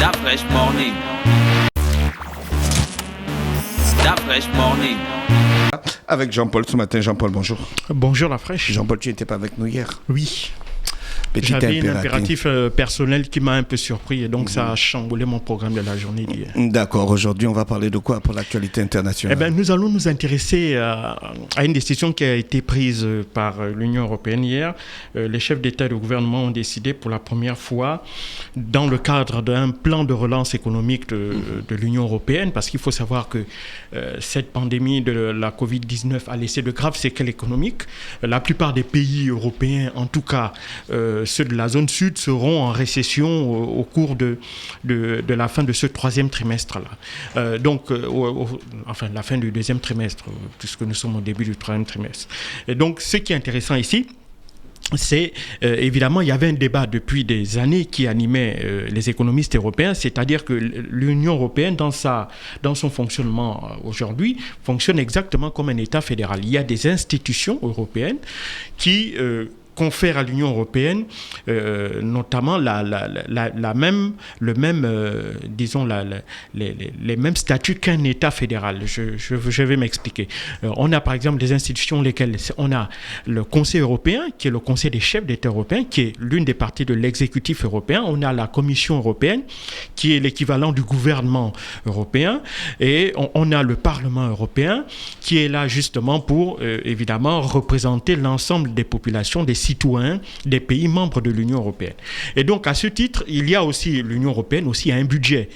La Fresh Morning. La Fresh Morning. Avec Jean-Paul ce matin. Jean-Paul, bonjour. Bonjour la fraîche. Jean-Paul, tu n'étais pas avec nous hier? Oui. Petit J'avais un impératif personnel qui m'a un peu surpris et donc ça a chamboulé mon programme de la journée d'hier. D'accord. Aujourd'hui, on va parler de quoi pour l'actualité internationale? Nous allons nous intéresser à une décision qui a été prise par l'Union européenne hier. Les chefs d'État et de gouvernement ont décidé pour la première fois, dans le cadre d'un plan de relance économique de l'Union européenne, parce qu'il faut savoir que cette pandémie de la Covid-19 a laissé de graves séquelles économiques. La plupart des pays européens, en tout cas ceux de la zone sud, seront en récession au cours de la fin de ce troisième trimestre-là. Enfin, la fin du deuxième trimestre, puisque nous sommes au début du troisième trimestre. Et donc, ce qui est intéressant ici, c'est évidemment, il y avait un débat depuis des années qui animait les économistes européens, c'est-à-dire que l'Union européenne, dans son fonctionnement aujourd'hui, fonctionne exactement comme un État fédéral. Il y a des institutions européennes qui confère à l'Union européenne notamment les mêmes statuts qu'un État fédéral. Je vais m'expliquer. On a par exemple des institutions lesquelles on a le Conseil européen, qui est le Conseil des chefs d'État européens, qui est l'une des parties de l'exécutif européen. On a la Commission européenne, qui est l'équivalent du gouvernement européen. Et on a le Parlement européen, qui est là justement pour, évidemment, représenter l'ensemble des populations, des citoyens des pays membres de l'Union européenne. Et donc, à ce titre, il y a aussi, l'Union européenne aussi a un budget,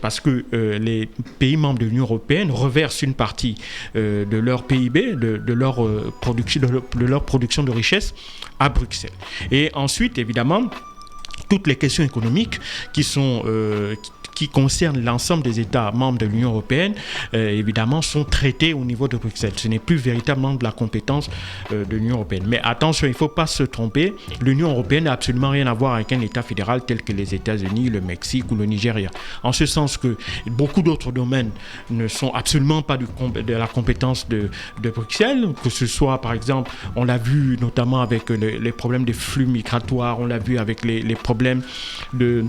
parce que les pays membres de l'Union européenne reversent une partie de leur PIB, de leur production de richesse à Bruxelles. Et ensuite, évidemment, toutes les questions économiques qui concernent l'ensemble des États membres de l'Union européenne, évidemment, sont traités au niveau de Bruxelles. Ce n'est plus véritablement de la compétence de l'Union européenne. Mais attention, il ne faut pas se tromper. L'Union européenne n'a absolument rien à voir avec un État fédéral tel que les États-Unis, le Mexique ou le Nigeria. En ce sens que beaucoup d'autres domaines ne sont absolument pas de la compétence de Bruxelles, que ce soit, par exemple, on l'a vu notamment avec les problèmes des flux migratoires, on l'a vu avec les problèmes de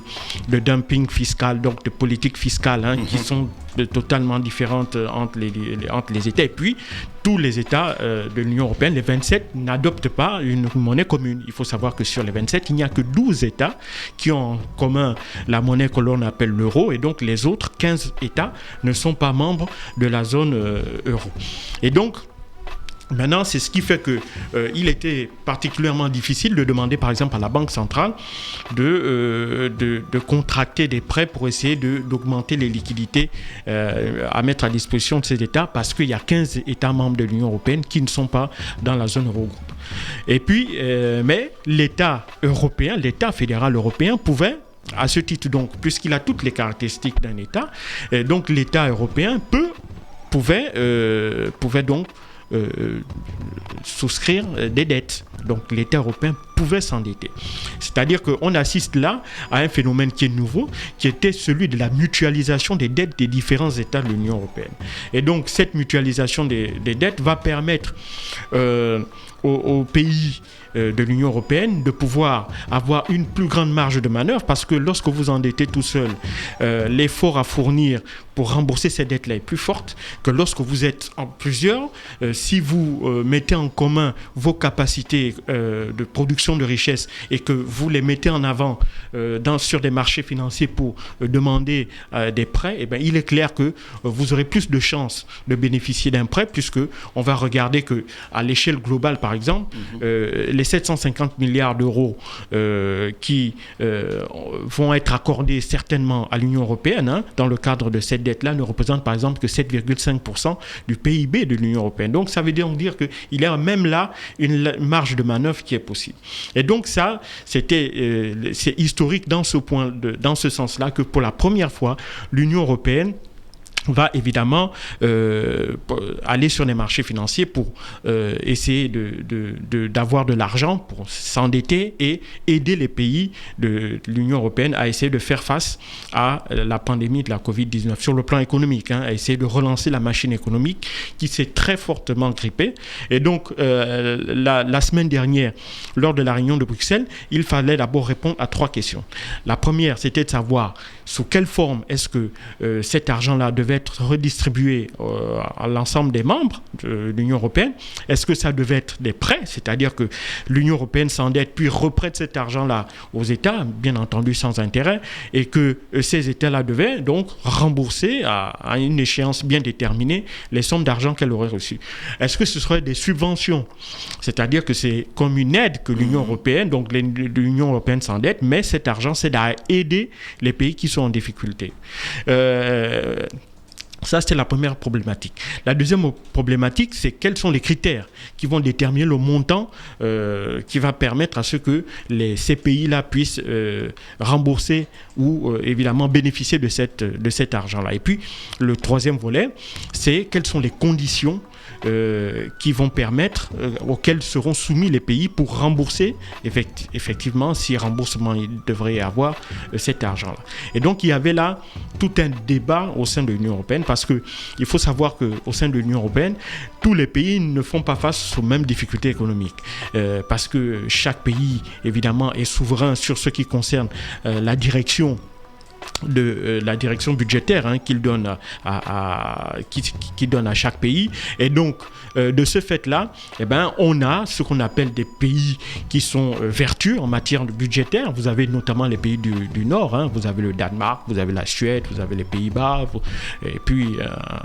dumping fiscal, donc de politique fiscale, qui sont totalement différentes entre les États. Et puis, tous les États de l'Union européenne, les 27, n'adoptent pas une monnaie commune. Il faut savoir que sur les 27, il n'y a que 12 États qui ont en commun la monnaie que l'on appelle l'euro, et donc les autres 15 États ne sont pas membres de la zone euro. Et donc, maintenant, c'est ce qui fait qu'il était particulièrement difficile de demander, par exemple, à la Banque centrale de contracter des prêts pour essayer d'augmenter les liquidités à mettre à disposition de ces États, parce qu'il y a 15 États membres de l'Union européenne qui ne sont pas dans la zone Eurogroupe. Et puis, mais l'État européen, l'État fédéral européen pouvait, à ce titre donc, puisqu'il a toutes les caractéristiques d'un État, donc l'État européen pouvait donc souscrire des dettes. Donc l'État européen pouvait s'endetter. C'est-à-dire qu'on assiste là à un phénomène qui est nouveau, qui était celui de la mutualisation des dettes des différents États de l'Union européenne. Et donc cette mutualisation des dettes va permettre aux pays de l'Union européenne de pouvoir avoir une plus grande marge de manœuvre, parce que lorsque vous endettez tout seul, l'effort à fournir pour rembourser ces dettes-là est plus forte que lorsque vous êtes en plusieurs. Si vous mettez en commun vos capacités de production de richesse et que vous les mettez en avant sur des marchés financiers pour demander des prêts, eh bien, il est clair que vous aurez plus de chances de bénéficier d'un prêt, puisque on va regarder qu'à l'échelle globale, par exemple, les 750 milliards d'euros qui vont être accordés certainement à l'Union européenne dans le cadre de cette dette-là ne représentent par exemple que 7,5% du PIB de l'Union européenne. Donc ça veut dire qu'il y a même là une marge de manœuvre qui est possible. Et donc ça, c'est historique dans ce sens-là, que pour la première fois, l'Union européenne va évidemment aller sur les marchés financiers pour essayer d'avoir de l'argent pour s'endetter et aider les pays de l'Union européenne à essayer de faire face à la pandémie de la Covid-19 sur le plan économique, à essayer de relancer la machine économique qui s'est très fortement grippée. Et donc, la semaine dernière, lors de la réunion de Bruxelles, il fallait d'abord répondre à 3 questions. La première, c'était de savoir sous quelle forme est-ce que cet argent-là devait être redistribué à l'ensemble des membres de l'Union européenne. Est-ce que ça devait être des prêts, c'est-à-dire que l'Union européenne s'endette puis reprête cet argent-là aux États, bien entendu sans intérêt, et que ces États-là devaient donc rembourser à une échéance bien déterminée les sommes d'argent qu'elle aurait reçues. Est-ce que ce serait des subventions, c'est-à-dire que c'est comme une aide que l'Union européenne, donc l'Union européenne s'endette, mais cet argent c'est à aider les pays qui sont en difficulté. Ça, c'était la première problématique. La deuxième problématique, c'est quels sont les critères qui vont déterminer le montant qui va permettre à ce que ces pays-là puissent rembourser ou évidemment bénéficier de cet argent-là. Et puis, le troisième volet, c'est quelles sont les conditions qui vont permettre, auxquelles seront soumis les pays pour rembourser, effectivement, si remboursement il devrait y avoir cet argent-là. Et donc, il y avait là tout un débat au sein de l'Union européenne, parce qu'il faut savoir qu'au sein de l'Union européenne, tous les pays ne font pas face aux mêmes difficultés économiques, parce que chaque pays, évidemment, est souverain sur ce qui concerne la direction budgétaire qu'il donne qui donne à chaque pays. Et donc de ce fait-là, on a ce qu'on appelle des pays qui sont vertueux en matière budgétaire. Vous avez notamment les pays du Nord, vous avez le Danemark, vous avez la Suède, vous avez les Pays-Bas, et puis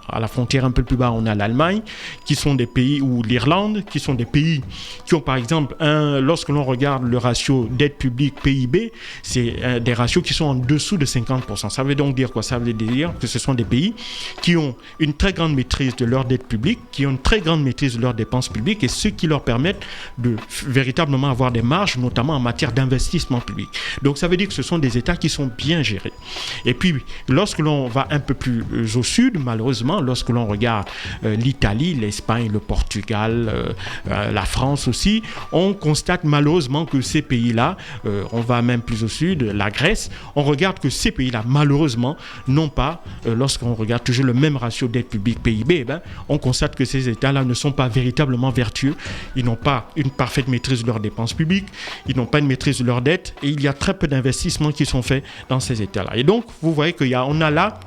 à la frontière un peu plus bas, on a l'Allemagne, qui sont des pays, ou l'Irlande, qui sont des pays qui ont par exemple lorsque l'on regarde le ratio dette publique PIB, c'est des ratios qui sont en dessous de 50%. Ça veut donc dire quoi? Ça veut dire que ce sont des pays qui ont une très grande maîtrise de leur dette publique, qui ont une très grande maîtrise de leurs dépenses publiques, et ce qui leur permet de véritablement avoir des marges, notamment en matière d'investissement public. Donc ça veut dire que ce sont des États qui sont bien gérés. Et puis, lorsque l'on va un peu plus au sud, malheureusement, lorsque l'on regarde l'Italie, l'Espagne, le Portugal, la France aussi, on constate malheureusement que ces pays-là, on va même plus au sud, la Grèce, on regarde que ces pays-là, malheureusement, n'ont pas, lorsqu'on regarde toujours le même ratio dette publique PIB, on constate que ces États-là ne sont pas véritablement vertueux. Ils n'ont pas une parfaite maîtrise de leurs dépenses publiques, ils n'ont pas une maîtrise de leurs dettes, et il y a très peu d'investissements qui sont faits dans ces États-là. Et donc, vous voyez qu'on a là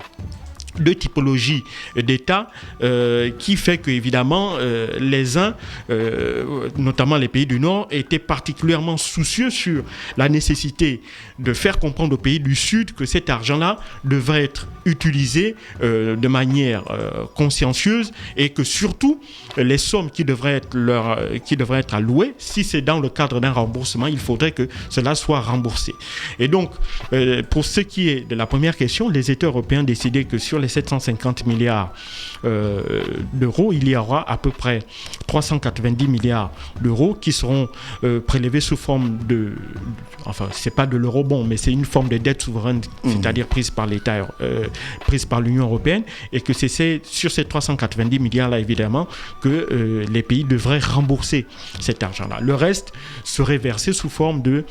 deux typologies d'États qui fait que évidemment les uns, notamment les pays du Nord, étaient particulièrement soucieux sur la nécessité de faire comprendre aux pays du Sud que cet argent-là devrait être utilisé de manière consciencieuse, et que surtout les sommes qui devraient être allouées, si c'est dans le cadre d'un remboursement, il faudrait que cela soit remboursé. Et donc, pour ce qui est de la première question, les États européens décidaient que sur les 750 milliards d'euros, il y aura à peu près 390 milliards d'euros qui seront prélevés sous forme de... Enfin, c'est pas de l'eurobond, mais c'est une forme de dette souveraine, c'est-à-dire prise par l'État, prise par l'Union européenne, et que c'est sur ces 390 milliards-là, évidemment, que les pays devraient rembourser cet argent-là. Le reste serait versé sous forme de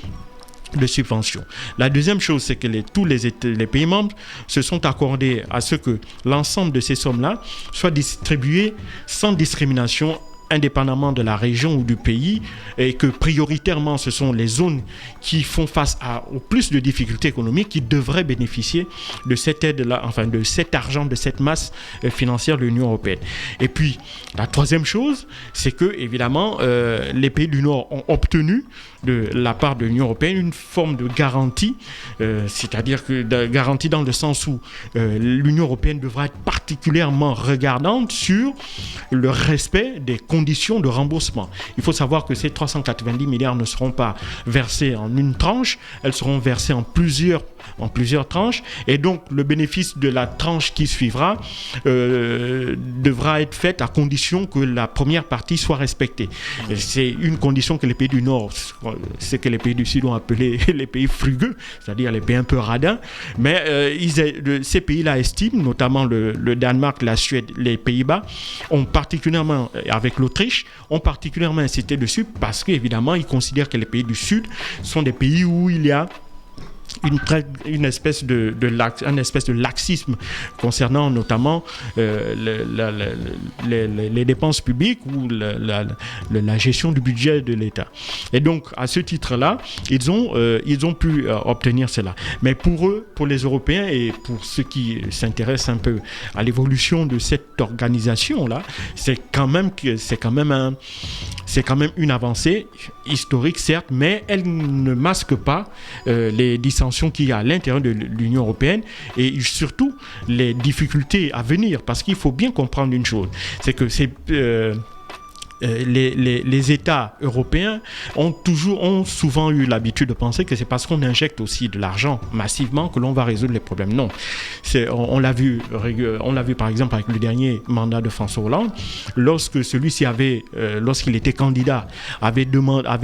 subventions. La deuxième chose, c'est que tous les pays membres se sont accordés à ce que l'ensemble de ces sommes-là soient distribuées sans discrimination, indépendamment de la région ou du pays, et que prioritairement ce sont les zones qui font face au plus de difficultés économiques qui devraient bénéficier de cette aide-là, enfin de cet argent, de cette masse financière de l'Union européenne. Et puis la troisième chose, c'est que évidemment les pays du Nord ont obtenu de la part de l'Union européenne une forme de garantie, c'est-à-dire que de garantie dans le sens où l'Union européenne devra être particulièrement regardante sur le respect des conditions de remboursement. Il faut savoir que ces 390 milliards ne seront pas versés en une tranche, elles seront versées en plusieurs tranches, et donc le bénéfice de la tranche qui suivra devra être fait à condition que la première partie soit respectée. Et c'est une condition que les pays du Nord ce que les pays du Sud ont appelé les pays frugueux, c'est-à-dire les pays un peu radins. Mais ces pays-là estiment, notamment le Danemark, la Suède, les Pays-Bas, ont particulièrement, avec l'Autriche, ont particulièrement insisté dessus parce qu'évidemment, ils considèrent que les pays du Sud sont des pays où il y a une espèce de laxisme concernant notamment les dépenses publiques ou la gestion du budget de l'État. Et donc, à ce titre-là, ils ont pu obtenir cela. Mais pour eux, pour les Européens et pour ceux qui s'intéressent un peu à l'évolution de cette organisation-là, c'est quand même une avancée historique, certes, mais elle ne masque pas les dissensions qu'il y a à l'intérieur de l'Union européenne et surtout les difficultés à venir. Parce qu'il faut bien comprendre une chose, c'est que les États européens ont souvent eu l'habitude de penser que c'est parce qu'on injecte aussi de l'argent massivement que l'on va résoudre les problèmes. Non, on l'a vu par exemple avec le dernier mandat de François Hollande, lorsque celui-ci lorsqu'il était candidat, avait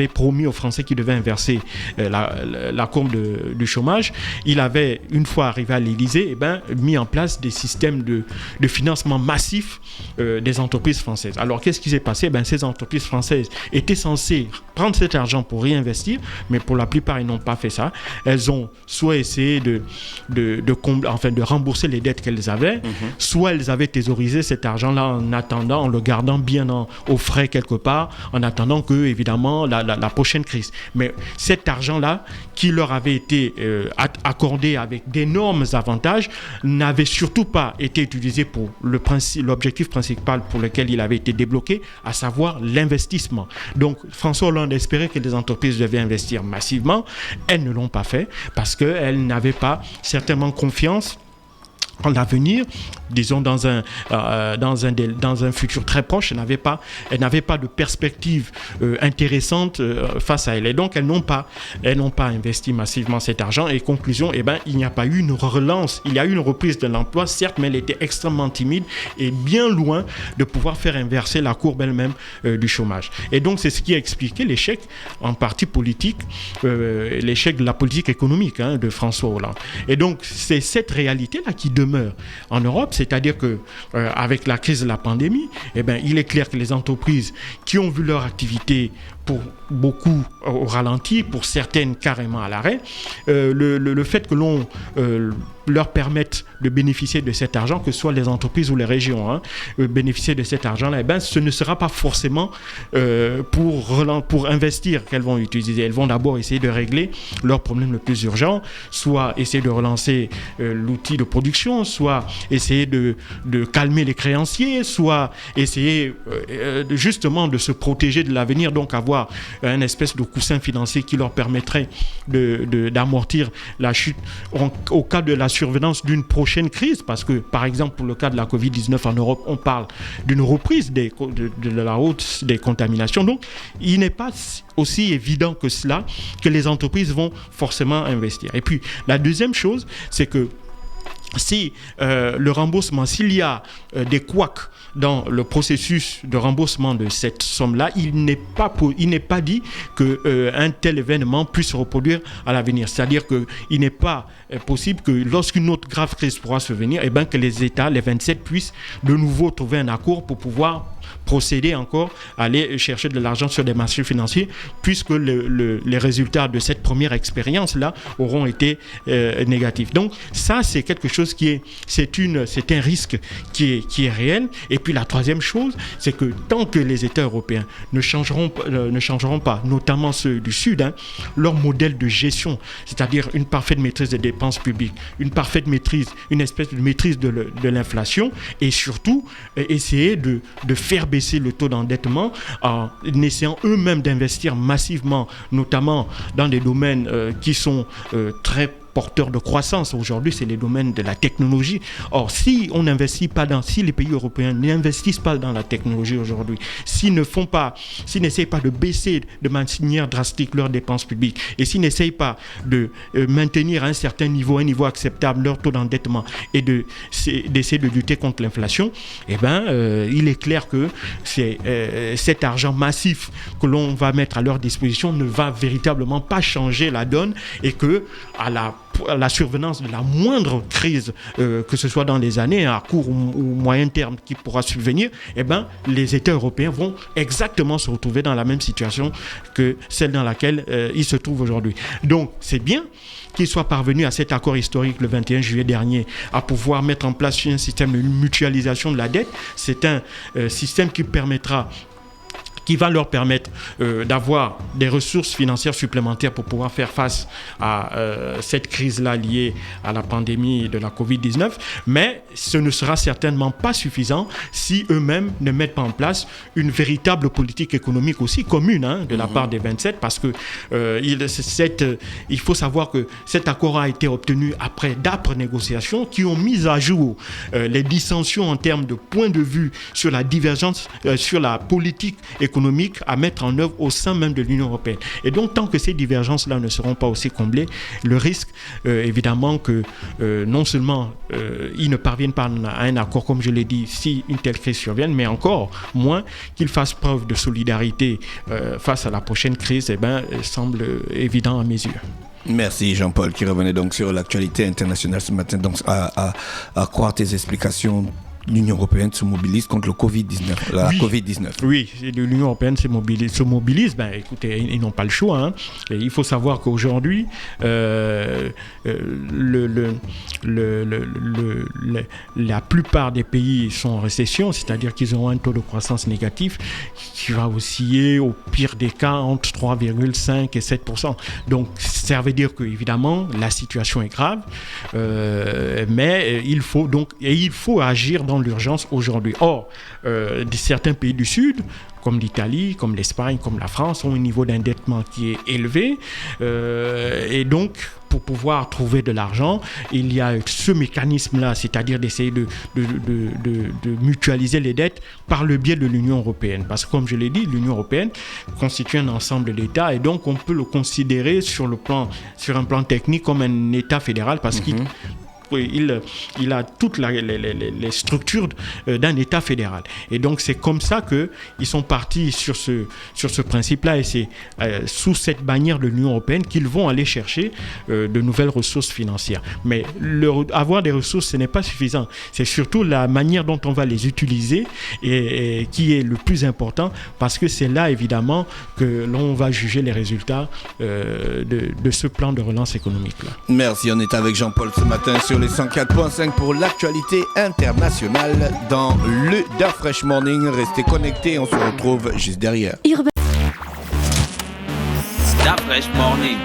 promis aux Français qu'il devait inverser la courbe du chômage. Il avait, une fois arrivé à l'Élysée, mis en place des systèmes de financement massif des entreprises françaises. Alors qu'est-ce qui s'est passé? Ces entreprises françaises étaient censées prendre cet argent pour réinvestir, mais pour la plupart, ils n'ont pas fait ça. Elles ont soit essayé de rembourser les dettes qu'elles avaient, soit elles avaient thésaurisé cet argent-là en le gardant bien au frais quelque part, en attendant que, évidemment, la prochaine crise. Mais cet argent-là, qui leur avait été accordé avec d'énormes avantages, n'avait surtout pas été utilisé pour l'objectif principal pour lequel il avait été débloqué, à savoir l'investissement. Donc, François Hollande espérait que les entreprises devaient investir massivement. Elles ne l'ont pas fait parce qu'elles n'avaient pas certainement confiance en l'avenir, disons dans un futur très proche. Elles n'avaient pas de perspective intéressante face à elles. Et donc, elles n'ont pas investi massivement cet argent. Et conclusion, il n'y a pas eu une relance. Il y a eu une reprise de l'emploi, certes, mais elle était extrêmement timide et bien loin de pouvoir faire inverser la courbe elle-même du chômage. Et donc, c'est ce qui a expliqué l'échec, en partie politique, l'échec de la politique économique de François Hollande. Et donc, c'est cette réalité-là qui demeure en Europe, c'est-à-dire que avec la crise de la pandémie, il est clair que les entreprises qui ont vu leur activité pour beaucoup au ralenti, pour certaines carrément à l'arrêt, le fait que l'on leur permette de bénéficier de cet argent, que ce soit les entreprises ou les régions, bénéficier de cet argent-là, ce ne sera pas forcément pour investir qu'elles vont utiliser. Elles vont d'abord essayer de régler leurs problèmes les plus urgents, soit essayer de relancer l'outil de production, soit essayer de calmer les créanciers, soit essayer justement de se protéger de l'avenir, donc avoir un espèce de coussin financier qui leur permettrait d'amortir la chute au cas de la survenance d'une prochaine crise, parce que par exemple pour le cas de la Covid-19 en Europe, on parle d'une reprise de la hausse des contaminations. Donc il n'est pas aussi évident que cela que les entreprises vont forcément investir. Et puis la deuxième chose, c'est que si le remboursement, s'il y a des couacs dans le processus de remboursement de cette somme-là, il n'est pas dit qu'un tel événement puisse se reproduire à l'avenir. C'est-à-dire qu'il n'est pas possible que lorsqu'une autre grave crise pourra se venir, que les États, les 27, puissent de nouveau trouver un accord pour pouvoir procéder encore à aller chercher de l'argent sur des marchés financiers, puisque les résultats de cette première expérience-là auront été négatifs. Donc ça, c'est quelque chose c'est un risque qui est réel. Et puis la troisième chose, c'est que tant que les États européens ne changeront pas, notamment ceux du Sud, leur modèle de gestion, c'est-à-dire une parfaite maîtrise des dépenses publiques, une espèce de maîtrise de l'inflation, et surtout essayer de faire baisser le taux d'endettement en essayant eux-mêmes d'investir massivement, notamment dans des domaines qui sont très porteurs de croissance aujourd'hui, c'est les domaines de la technologie. Or, si les pays européens n'investissent pas dans la technologie aujourd'hui, s'ils n'essayent pas de baisser de manière drastique leurs dépenses publiques et s'ils n'essayent pas de maintenir à un certain niveau, un niveau acceptable leur taux d'endettement et d'essayer de lutter contre l'inflation, il est clair que cet argent massif que l'on va mettre à leur disposition ne va véritablement pas changer la donne et que à la survenance de la moindre crise, que ce soit dans les années à court ou moyen terme qui pourra subvenir, les États européens vont exactement se retrouver dans la même situation que celle dans laquelle ils se trouvent aujourd'hui. Donc c'est bien qu'ils soient parvenus à cet accord historique le 21 juillet dernier à pouvoir mettre en place un système de mutualisation de la dette. C'est un système qui va leur permettre d'avoir des ressources financières supplémentaires pour pouvoir faire face à cette crise-là liée à la pandémie de la Covid-19. Mais ce ne sera certainement pas suffisant si eux-mêmes ne mettent pas en place une véritable politique économique aussi commune de la part des 27, parce que il faut savoir que cet accord a été obtenu après d'âpres négociations qui ont mis à jour les dissensions en termes de point de vue sur la divergence, sur la politique économique à mettre en œuvre au sein même de l'Union européenne. Et donc, tant que ces divergences-là ne seront pas aussi comblées, le risque, évidemment, que non seulement ils ne parviennent pas à un accord, comme je l'ai dit, si une telle crise survient, mais encore moins qu'ils fassent preuve de solidarité face à la prochaine crise, semble évident à mes yeux. Merci Jean-Paul qui revenait donc sur l'actualité internationale ce matin, donc à croire tes explications. L'Union européenne se mobilise contre le Covid-19, Covid-19. Oui, l'Union européenne se mobilise. Écoutez, ils n'ont pas le choix. Et il faut savoir qu'aujourd'hui, la plupart des pays sont en récession, c'est-à-dire qu'ils auront un taux de croissance négatif qui va osciller au pire des cas entre 3,5 et 7%. Donc, ça veut dire qu'évidemment, la situation est grave, mais il faut agir dans l'urgence aujourd'hui. Or, certains pays du Sud, comme l'Italie, comme l'Espagne, comme la France, ont un niveau d'endettement qui est élevé. Et donc, pour pouvoir trouver de l'argent, il y a ce mécanisme-là, c'est-à-dire d'essayer de mutualiser les dettes par le biais de l'Union européenne. Parce que, comme je l'ai dit, l'Union européenne constitue un ensemble d'États et donc on peut le considérer sur un plan technique comme un État fédéral parce qu'il a toutes les structures d'un État fédéral. Et donc, c'est comme ça qu'ils sont partis sur ce principe-là. Et c'est sous cette bannière de l'Union européenne qu'ils vont aller chercher de nouvelles ressources financières. Mais avoir des ressources, ce n'est pas suffisant. C'est surtout la manière dont on va les utiliser et qui est le plus important, parce que c'est là, évidemment, que l'on va juger les résultats de ce plan de relance économique-là. Merci. On est avec Jean-Paul ce matin sur les 104.5 pour l'actualité internationale dans le DaFresh Morning. Restez connectés, on se retrouve juste derrière. DaFresh Morning.